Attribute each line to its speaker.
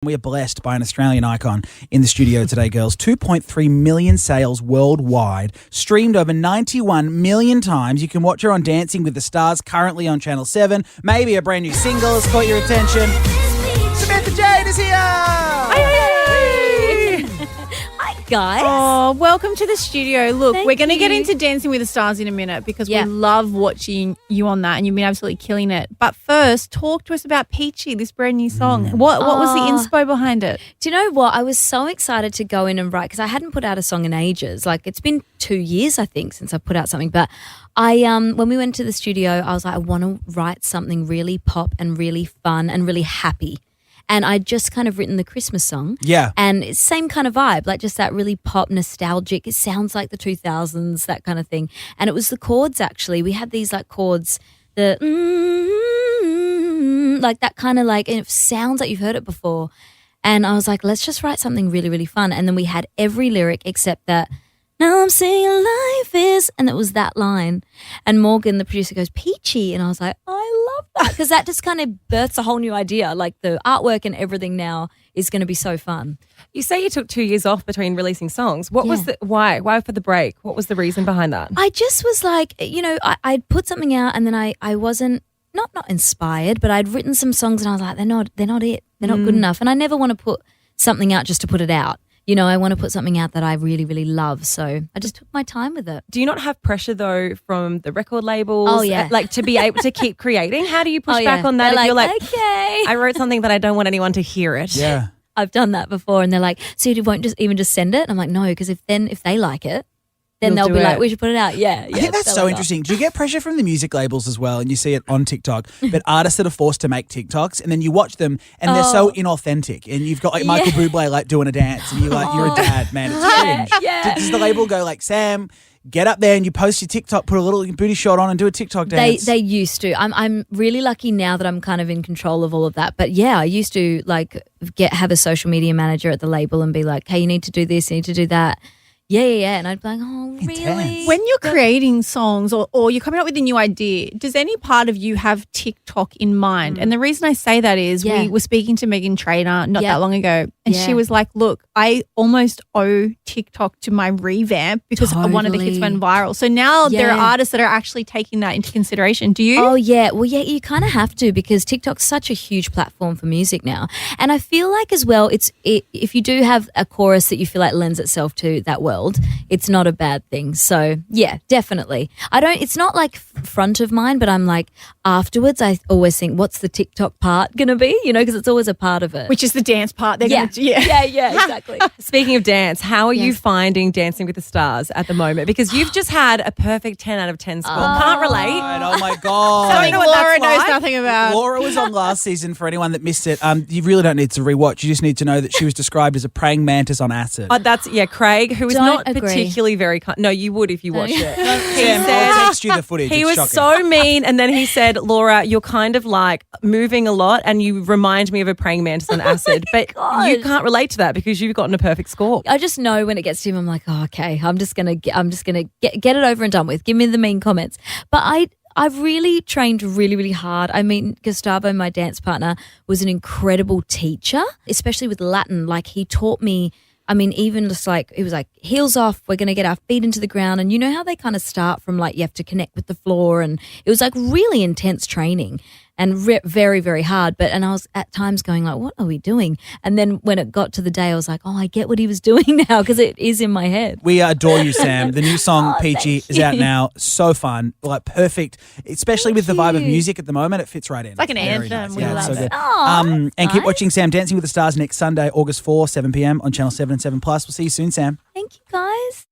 Speaker 1: We are blessed by an Australian icon in the studio today, girls. 2.3 million sales worldwide, streamed over 91 million times. You can watch her on Dancing with the Stars, currently on Channel 7. Maybe a brand new single has caught your attention. Samantha Jade is here!
Speaker 2: Hi, guys.
Speaker 3: Oh, welcome to the studio. Look,
Speaker 2: Thank
Speaker 3: we're going to
Speaker 2: you.
Speaker 3: get into Dancing with the Stars in a minute because we love watching you on that and you've been absolutely killing it. But first, talk to us about Peachy, this brand new song. What was the inspo behind it?
Speaker 2: Do you know what? I was so excited to go in and write because I hadn't put out a song in ages. Like, it's been 2 years, I think, since I put out something. But I, when we went to the studio, I was like, I want to write something really pop and really fun and really happy. And I'd just kind of written the Christmas song.
Speaker 1: Yeah.
Speaker 2: And it's same kind of vibe, like just that really pop, nostalgic. It sounds like the 2000s, that kind of thing. And it was the chords, actually. We had these like chords, the like that kind of like, and it sounds like you've heard it before. And I was like, let's just write something really, really fun. And then we had every lyric except that, now I'm singing life is, and it was that line. And Morgan, the producer, goes, Peachy. And I was like, I love that. Because that just kind of births a whole new idea. Like the artwork and everything now is going to be so fun.
Speaker 4: You say you took 2 years off between releasing songs. What was the, why for the break? What was the reason behind that?
Speaker 2: I just was like, you know, I'd put something out and then I wasn't, not inspired, but I'd written some songs and I was like, they're not it. They're not good enough. And I never want to put something out just to put it out. You know, I want to put something out that I really, really love. So I just took my time with it.
Speaker 4: Do you not have pressure, though, from the record labels?
Speaker 2: Oh, yeah.
Speaker 4: Like, to be able to keep creating? How do you push back on that?
Speaker 2: They're
Speaker 4: If you're like,
Speaker 2: okay.
Speaker 4: I wrote something that I don't want anyone to hear it.
Speaker 1: Yeah.
Speaker 2: I've done that before. And they're like, so you won't just send it? And I'm like, no, because if they like it, then
Speaker 4: You'll
Speaker 2: they'll
Speaker 4: do
Speaker 2: be
Speaker 4: it.
Speaker 2: like, we should put it out. Yeah.
Speaker 1: I think that's so interesting. Do you get pressure from the music labels as well? And you see it on TikTok, but artists that are forced to make TikToks and then you watch them and they're so inauthentic. And you've got like Michael Bublé like doing a dance and you're like, you're a dad, man. It's cringe.
Speaker 2: Yeah.
Speaker 1: Does the label go like, Sam, get up there and you post your TikTok, put a little booty shot on and do a TikTok dance?
Speaker 2: They used to. I'm really lucky now that I'm kind of in control of all of that. But yeah, I used to like have a social media manager at the label and be like, hey, you need to do this, you need to do that. Yeah. And I'd be like, oh, really?
Speaker 1: Intense.
Speaker 3: When you're creating songs or you're coming up with a new idea, does any part of you have TikTok in mind? And the reason I say that is we were speaking to Megan Trainor not that long ago and she was like, look, I almost owe TikTok to my revamp because one of the hits went viral. So now there are artists that are actually taking that into consideration. Do you?
Speaker 2: Oh, yeah. Well, yeah, you kind of have to because TikTok's such a huge platform for music now. And I feel like as well, if you do have a chorus that you feel like lends itself to that world, it's not a bad thing. So yeah, definitely. It's not like front of mind, but I'm like afterwards I always think, what's the TikTok part going to be? You know, because it's always a part of it.
Speaker 3: Which is the dance part. They're gonna,
Speaker 2: yeah, exactly.
Speaker 4: Speaking of dance, how are you finding Dancing with the Stars at the moment? Because you've just had a perfect 10 out of 10 score. Can't relate.
Speaker 1: Oh my God.
Speaker 3: Something
Speaker 4: know what
Speaker 3: Laura
Speaker 4: that's
Speaker 3: knows
Speaker 4: like.
Speaker 3: nothing about.
Speaker 1: Laura was on last season for anyone that missed it. You really don't need to rewatch. You just need to know that she was described as a praying mantis on acid.
Speaker 4: Craig, who is
Speaker 2: Don't
Speaker 4: not
Speaker 2: agree.
Speaker 4: particularly very kind. No, you would if you watched it.
Speaker 1: Sam, I'll text you the footage.
Speaker 4: He
Speaker 1: It's
Speaker 4: was
Speaker 1: shocking.
Speaker 4: so mean, and then he said, Laura, you're kind of like moving a lot and you remind me of a praying mantis on acid. But you can't relate to that because you've gotten a perfect score.
Speaker 2: I just know when it gets to him, I'm like, oh, okay, I'm just gonna get it over and done with. Give me the mean comments. But I've really trained really, really hard. I mean, Gustavo, my dance partner, was an incredible teacher, especially with Latin. Like he taught me. I mean, even just like, it was like heels off, we're going to get our feet into the ground. And you know how they kind of start from like, you have to connect with the floor. And it was like really intense training and very, very hard. And I was at times going like, what are we doing? And then when it got to the day, I was like, oh, I get what he was doing now because it is in my head.
Speaker 1: We adore you, Sam. The new song, Peachy, is out now. So fun. Like perfect, especially with the vibe of music at the moment. It fits right in. It's
Speaker 3: like an
Speaker 1: very
Speaker 3: anthem.
Speaker 1: nice.
Speaker 3: We
Speaker 1: it's
Speaker 3: love it.
Speaker 2: Oh,
Speaker 1: and keep watching Sam Dancing with the Stars next Sunday, August 4, 7 p.m. on Channel 7 and 7 Plus. We'll see you soon, Sam.
Speaker 2: Thank you, guys.